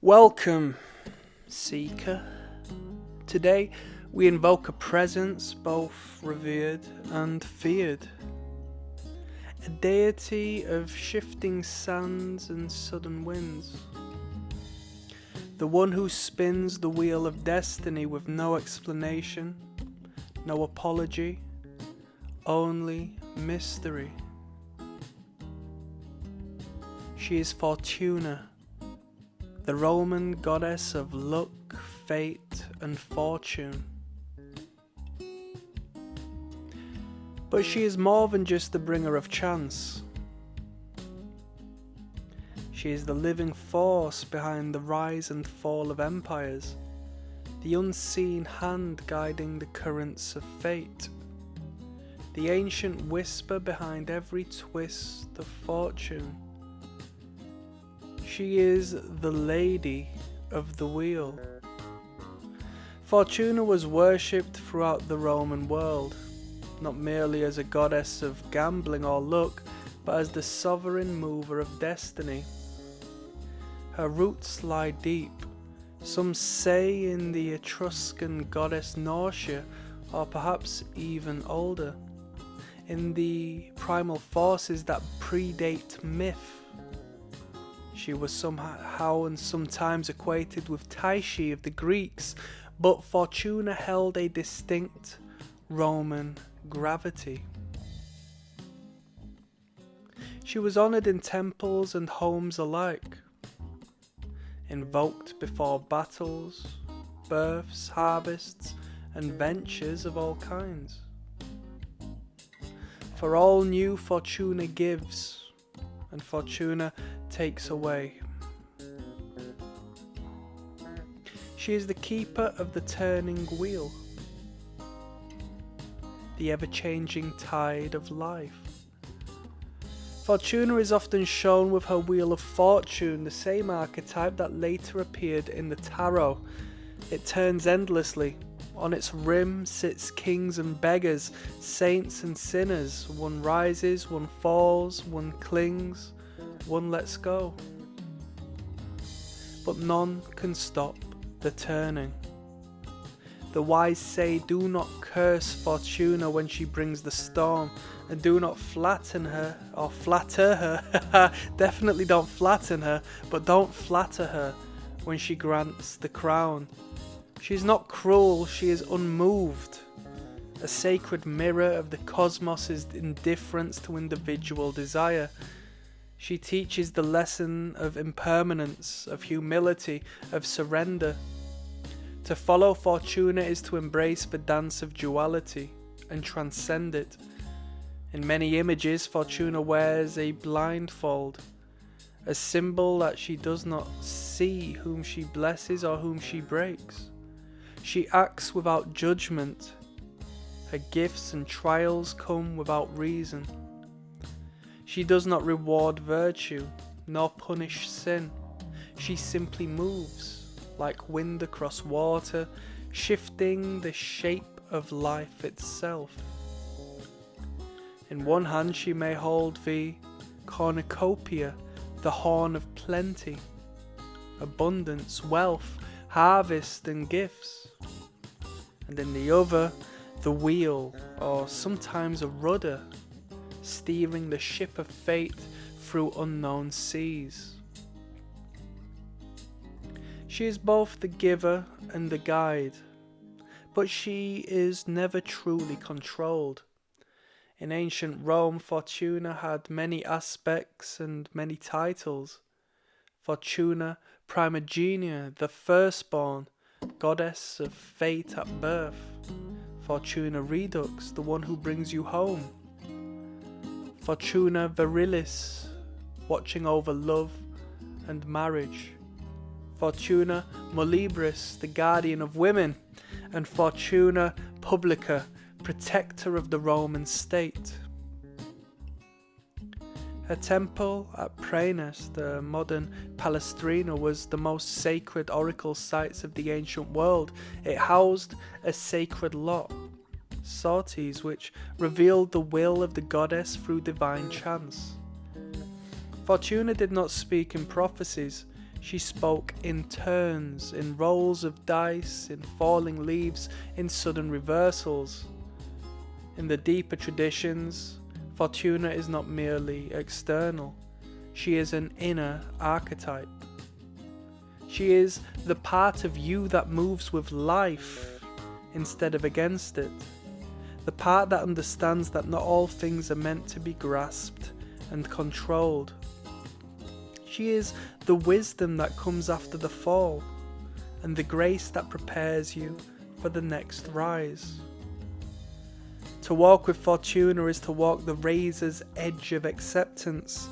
Welcome, Seeker. Today we invoke a presence both revered and feared. A deity of shifting sands and sudden winds. The one who spins the wheel of destiny with no explanation, no apology, only mystery. She is Fortuna, the Roman goddess of luck, fate, and fortune. But she is more than just the bringer of chance. She is the living force behind the rise and fall of empires, the unseen hand guiding the currents of fate, the ancient whisper behind every twist of fortune. She is the Lady of the Wheel. Fortuna was worshipped throughout the Roman world, not merely as a goddess of gambling or luck, but as the sovereign mover of destiny. Her roots lie deep, some say in the Etruscan goddess Norcia, or perhaps even older, in the primal forces that predate myth. She was somehow and sometimes equated with Tyche of the Greeks, but Fortuna held a distinct Roman gravity. She was honoured in temples and homes alike, invoked before battles, births, harvests, and ventures of all kinds. For all new Fortuna gives, and Fortuna takes away. She is the keeper of the turning wheel, the ever-changing tide of life. Fortuna is often shown with her wheel of fortune, the same archetype that later appeared in the tarot. It turns endlessly. On its rim sits kings and beggars, saints and sinners. One rises, one falls, one clings, one lets go. But none can stop the turning. The wise say, do not curse Fortuna when she brings the storm, and do not flatten her, or flatter her. Definitely don't flatten her, but don't flatter her when she grants the crown. She is not cruel, she is unmoved, a sacred mirror of the cosmos' indifference to individual desire. She teaches the lesson of impermanence, of humility, of surrender. To follow Fortuna is to embrace the dance of duality and transcend it. In many images, Fortuna wears a blindfold, a symbol that she does not see whom she blesses or whom she breaks. She acts without judgment. Her gifts and trials come without reason. She does not reward virtue, nor punish sin. She simply moves, like wind across water, shifting the shape of life itself. In one hand she may hold the cornucopia, the horn of plenty, abundance, wealth, harvest and gifts. And in the other, the wheel, or sometimes a rudder, steering the ship of fate through unknown seas. She is both the giver and the guide, but she is never truly controlled. In ancient Rome, Fortuna had many aspects and many titles. Fortuna Primigenia, the firstborn, goddess of fate at birth. Fortuna Redux, the one who brings you home. Fortuna Virilis, watching over love and marriage. Fortuna Muliebris, the guardian of women. And Fortuna Publica, protector of the Roman state. Her temple at Praenus, the modern Palestrina, was the most sacred oracle sites of the ancient world. It housed a sacred lot, sorties, which revealed the will of the goddess through divine chance. Fortuna did not speak in prophecies, She spoke in turns, in rolls of dice, in falling leaves, in sudden reversals. In the deeper traditions, Fortuna is not merely external. She is an inner archetype. She is the part of you that moves with life instead of against it. The part that understands that not all things are meant to be grasped and controlled. She is the wisdom that comes after the fall, and the grace that prepares you for the next rise. To walk with Fortuna is to walk the razor's edge of acceptance,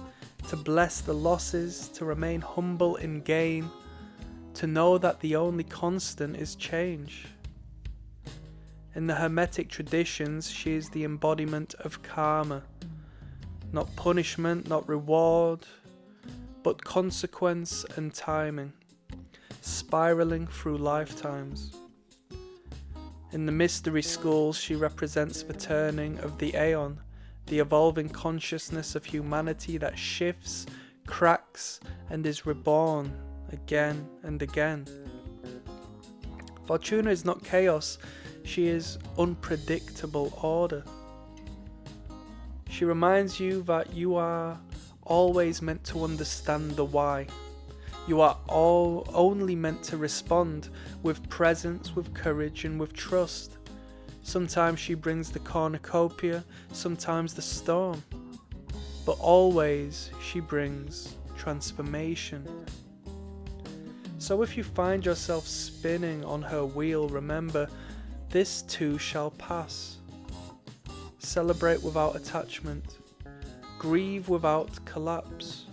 to bless the losses, to remain humble in gain, to know that the only constant is change. In the Hermetic traditions, she is the embodiment of karma. Not punishment, not reward, but consequence and timing, spiraling through lifetimes. In the mystery schools, she represents the turning of the aeon, the evolving consciousness of humanity that shifts, cracks, and is reborn again and again. Fortuna is not chaos, she is unpredictable order. She reminds you that you are always meant to understand the why. You are only meant to respond with presence, with courage, and with trust. Sometimes she brings the cornucopia, sometimes the storm, but always she brings transformation. So if you find yourself spinning on her wheel, remember, this too shall pass. Celebrate without attachment, grieve without collapse,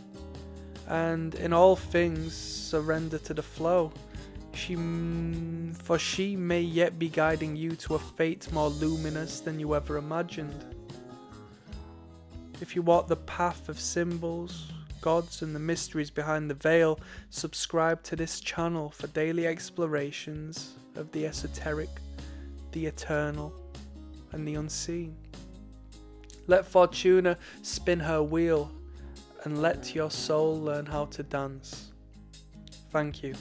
and in all things surrender to the flow. For she may yet be guiding you to a fate more luminous than you ever imagined. If you walk the path of symbols, gods, and the mysteries behind the veil, subscribe to this channel for daily explorations of the esoteric, the eternal, and the unseen. Let Fortuna spin her wheel, and let your soul learn how to dance. Thank you.